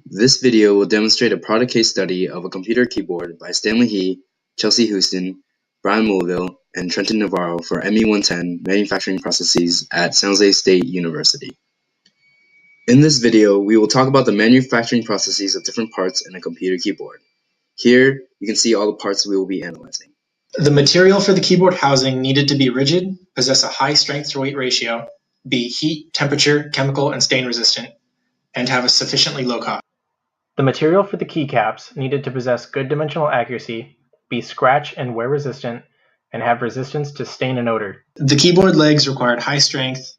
This video will demonstrate a product case study of a computer keyboard by Stanley He, Chelsea Houston, Brian Mulville, and Trenton Navarro for ME110 manufacturing processes at San Jose State University. In this video, we will talk about the manufacturing processes of different parts in a computer keyboard. Here, you can see all the parts we will be analyzing. The material for the keyboard housing needed to be rigid, possess a high strength-to-weight ratio, be heat, temperature, chemical, and stain resistant, and have a sufficiently low cost. The material for the keycaps needed to possess good dimensional accuracy, be scratch and wear resistant, and have resistance to stain and odor. The keyboard legs required high strength,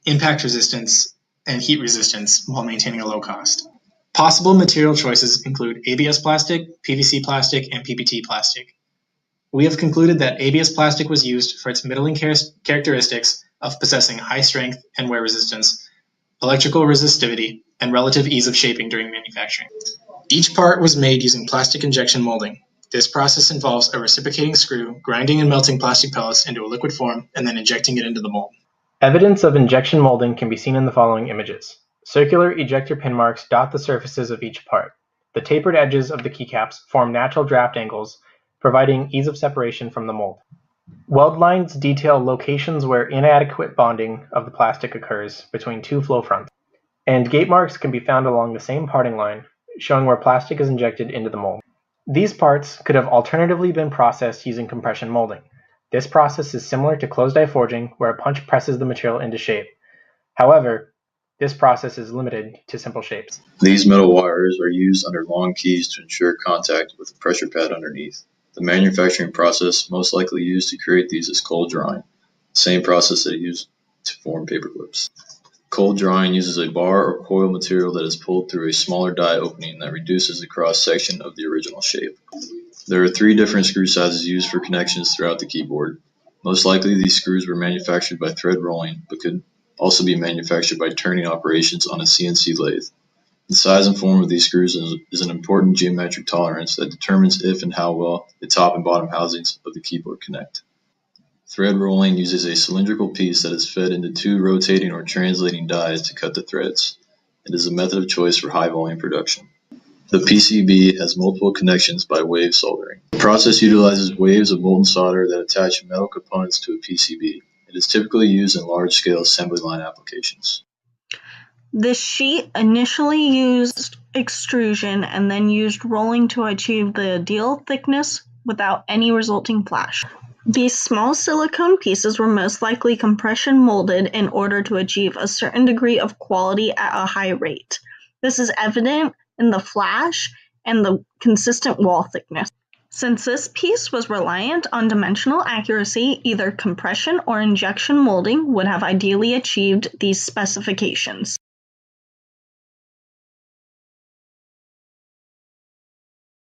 impact resistance, and heat resistance while maintaining a low cost. Possible material choices include ABS plastic, PVC plastic, and PPT plastic. We have concluded that ABS plastic was used for its middling characteristics of possessing high strength and wear resistance, electrical resistivity, and relative ease of shaping during manufacturing. Each part was made using plastic injection molding. This process involves a reciprocating screw, grinding and melting plastic pellets into a liquid form, and then injecting it into the mold. Evidence of injection molding can be seen in the following images. Circular ejector pin marks dot the surfaces of each part. The tapered edges of the keycaps form natural draft angles, providing ease of separation from the mold. Weld lines detail locations where inadequate bonding of the plastic occurs between two flow fronts. And gate marks can be found along the same parting line, showing where plastic is injected into the mold. These parts could have alternatively been processed using compression molding. This process is similar to closed-die forging, where a punch presses the material into shape. However, this process is limited to simple shapes. These metal wires are used under long keys to ensure contact with the pressure pad underneath. The manufacturing process most likely used to create these is cold drying, the same process that is used to form paper clips. Cold drying uses a bar or coil material that is pulled through a smaller die opening that reduces the cross-section of the original shape. There are 3 different screw sizes used for connections throughout the keyboard. Most likely these screws were manufactured by thread rolling, but could also be manufactured by turning operations on a CNC lathe. The size and form of these screws is an important geometric tolerance that determines if and how well the top and bottom housings of the keyboard connect. Thread rolling uses a cylindrical piece that is fed into 2 rotating or translating dies to cut the threads. It is a method of choice for high volume production. The PCB has multiple connections by wave soldering. The process utilizes waves of molten solder that attach metal components to a PCB. It is typically used in large-scale assembly line applications. This sheet initially used extrusion and then used rolling to achieve the ideal thickness without any resulting flash. These small silicone pieces were most likely compression molded in order to achieve a certain degree of quality at a high rate. This is evident in the flash and the consistent wall thickness. Since this piece was reliant on dimensional accuracy, either compression or injection molding would have ideally achieved these specifications.